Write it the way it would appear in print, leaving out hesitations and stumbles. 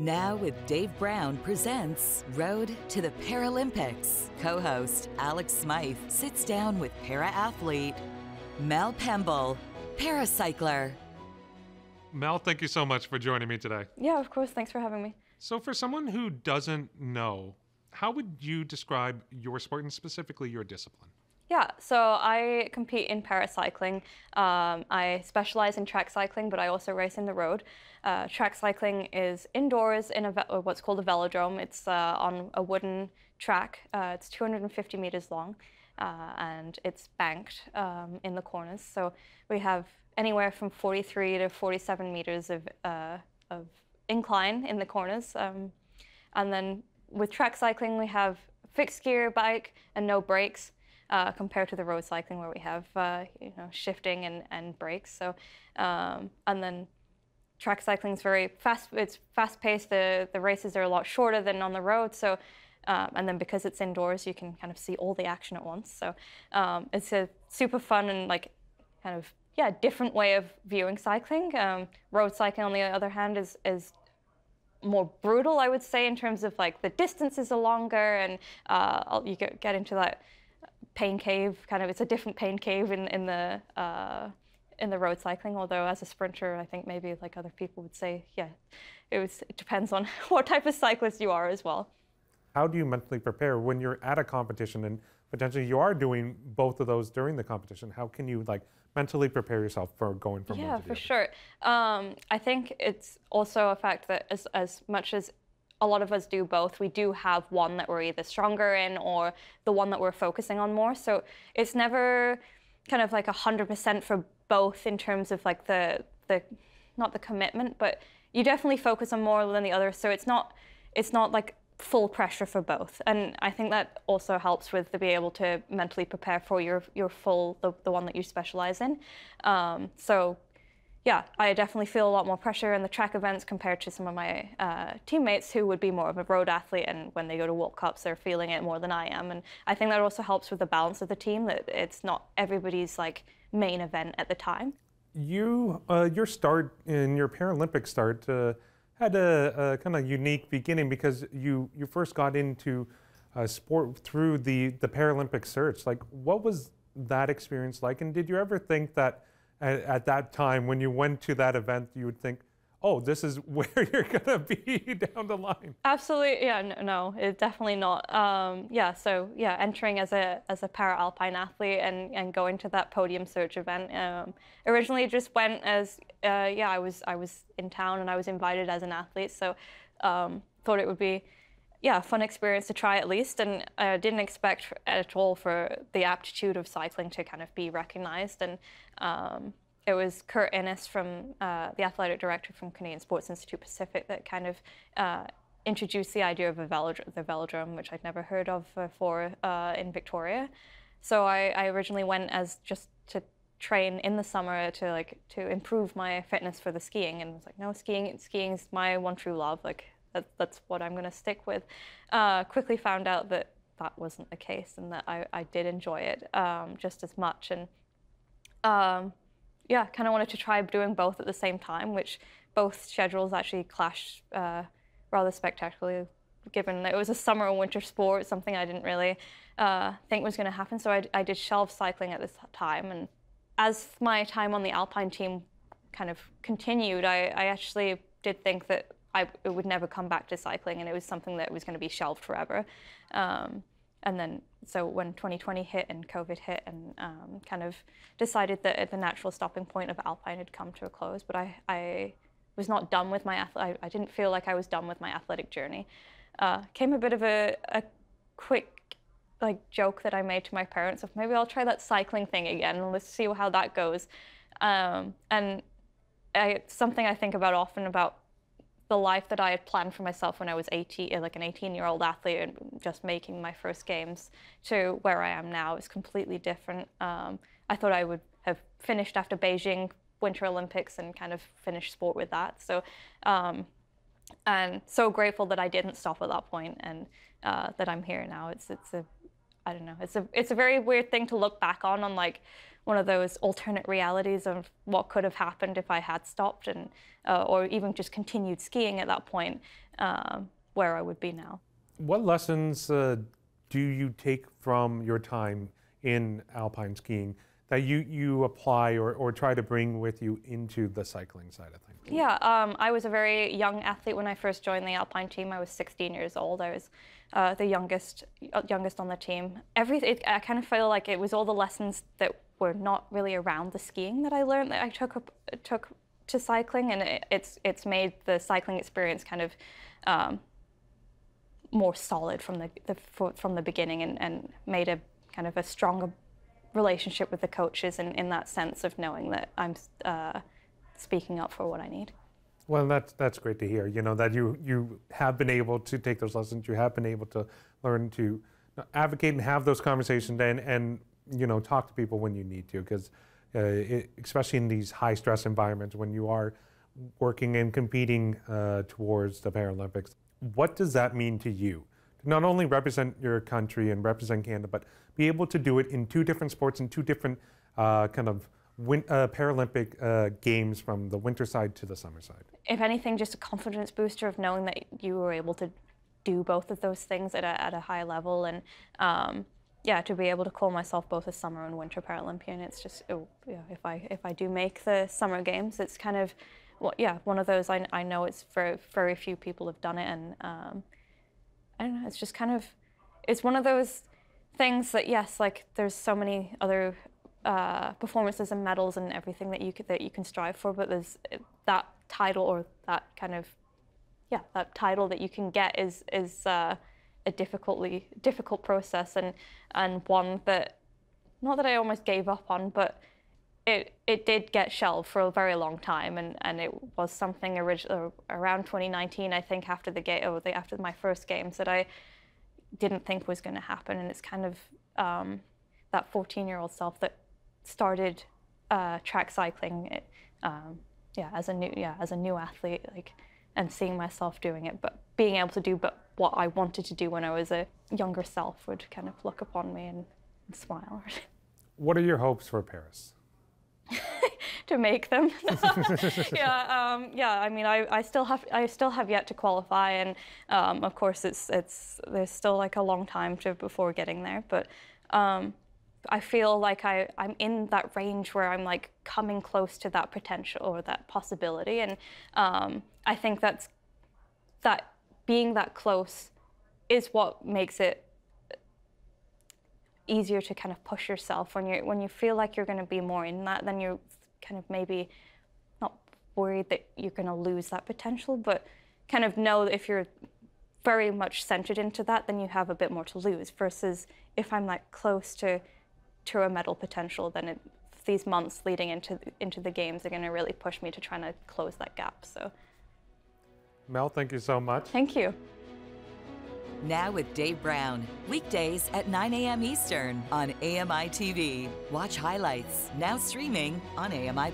Now with Dave Brown presents Road to the Paralympics. Co-host Alex Smyth sits down with para-athlete Mel Pemble, paracycler. Mel, thank you so much for joining me today. Yeah, of course. Thanks for having me. So for someone who doesn't know, how would you describe your sport and specifically your discipline? Yeah, so I compete in paracycling. I specialize in track cycling, but I also race in the road. Track cycling is indoors in what's called a velodrome. It's on a wooden track. It's 250 meters long, and it's banked in the corners. So we have anywhere from 43 to 47 meters of incline in the corners. And then with track cycling, we have fixed gear bike and no brakes. Compared to the road cycling where we have shifting and brakes. So and then track cycling is very fast. It's fast paced. The races are a lot shorter than on the road. So and then because it's indoors, you can kind of see all the action at once. So it's a super fun and different way of viewing cycling. Road cycling, on the other hand, is more brutal, I would say, in terms of like the distances are longer, and you get into that pain cave, it's a different pain cave in the road cycling. Although as a sprinter, I think maybe like other people would say, yeah, it depends on what type of cyclist you are as well. How do you mentally prepare when you're at a competition and potentially you are doing both of those during the competition? How can you mentally prepare yourself for going from one to the other? Yeah, for sure. I think it's also a fact that as much as a lot of us do both, we do have one that we're either stronger in or the one that we're focusing on more. So it's never kind of like 100% for both in terms of like the not the commitment, but you definitely focus on more than the other. So it's not like full pressure for both. And I think that also helps with to be able to mentally prepare for your full, the one that you specialize in. So yeah, I definitely feel a lot more pressure in the track events compared to some of my teammates who would be more of a road athlete, and when they go to World Cups, they're feeling it more than I am. And I think that also helps with the balance of the team, that it's not everybody's main event at the time. Your start in your Paralympic start had a kind of unique beginning because you first got into sport through the Paralympic search. What was that experience like, and did you ever think that at that time, when you went to that event, you would think, oh, this is where you're going to be down the line? Absolutely, yeah, no, it's definitely not. Entering as a para-alpine athlete and going to that podium search event, originally just went as, I was in town and I was invited as an athlete, so thought it would be, a fun experience to try at least, and I didn't expect at all for the aptitude of cycling to kind of be recognized. And it was Kurt Innes, from the athletic director from Canadian Sports Institute Pacific, that kind of introduced the idea of the velodrome, which I'd never heard of before in Victoria. So I originally went as just to train in the summer to improve my fitness for the skiing, and was like, no, skiing is my one true love. That's what I'm going to stick with. Quickly found out that wasn't the case, and that I did enjoy it just as much. And kind of wanted to try doing both at the same time, which both schedules actually clashed rather spectacularly, given that it was a summer and winter sport, something I didn't really think was going to happen. So I did shelve cycling at this time. And as my time on the Alpine team kind of continued, I actually did think that it would never come back to cycling, and it was something that was going to be shelved forever. And then, so when 2020 hit and COVID hit, and kind of decided that the natural stopping point of Alpine had come to a close, but I was not done with my I didn't feel like I was done with my athletic journey. Came a bit of a quick joke that I made to my parents of, maybe I'll try that cycling thing again, and let's see how that goes. And something I think about often, about the life that I had planned for myself when I was 18, like an 18-year-old athlete and just making my first games, to where I am now is completely different. I thought I would have finished after Beijing Winter Olympics and kind of finished sport with that. So, and so grateful that I didn't stop at that point, and that I'm here now. It's a very weird thing to look back on one of those alternate realities of what could have happened if I had stopped and or even just continued skiing at that point, where I would be now. What lessons do you take from your time in alpine skiing that you apply or try to bring with you into the cycling side of things? Yeah, I was a very young athlete when I first joined the alpine team. I was 16 years old. I was the youngest on the team. I kind of feel like it was all the lessons that were not really around the skiing that I learned that I took to cycling, and it's made the cycling experience kind of more solid from the beginning, and made a kind of a stronger relationship with the coaches in that sense of knowing that I'm speaking up for what I need. Well, that's great to hear. You know, that you have been able to take those lessons. You have been able to learn to advocate and have those conversations and you know, talk to people when you need to, because especially in these high stress environments when you are working and competing towards the Paralympics. What does that mean to you? To not only represent your country and represent Canada, but be able to do it in two different sports and two different kind of Paralympic games, from the winter side to the summer side? If anything, just a confidence booster of knowing that you were able to do both of those things at a high level, and yeah, to be able to call myself both a summer and winter Paralympian. It's just, yeah, if I do make the summer games, it's kind of, well, yeah, one of those I know it's very few people have done it, and I don't know, it's just kind of, it's one of those things that, yes, like there's so many other performances and medals and everything that you can strive for, but there's that title, or that kind of, yeah, that title that you can get is a difficult process, and one that, not that I almost gave up on, but it did get shelved for a very long time, and it was something around 2019, I think, after after my first games, that I didn't think was going to happen, and it's kind of that 14-year-old self that started track cycling, yeah, as a new athlete, like, and seeing myself doing it, but being able to do what I wanted to do when I was a younger self would kind of look upon me and smile. What are your hopes for Paris? To make them. Yeah, yeah. I mean, I still have yet to qualify, and of course, there's still like a long time before getting there. But I feel like I'm in that range where I'm like coming close to that potential or that possibility, and I think that being that close is what makes it easier to kind of push yourself. When you feel like you're going to be more in that, then you're kind of maybe not worried that you're going to lose that potential, but kind of know that if you're very much centered into that, then you have a bit more to lose, versus if I'm like close to a medal potential, then these months leading into the games are going to really push me to try to close that gap. So, Mel, thank you so much. Thank you. Now with Dave Brown, weekdays at 9 a.m. Eastern on AMI-TV. Watch highlights, now streaming on AMI+.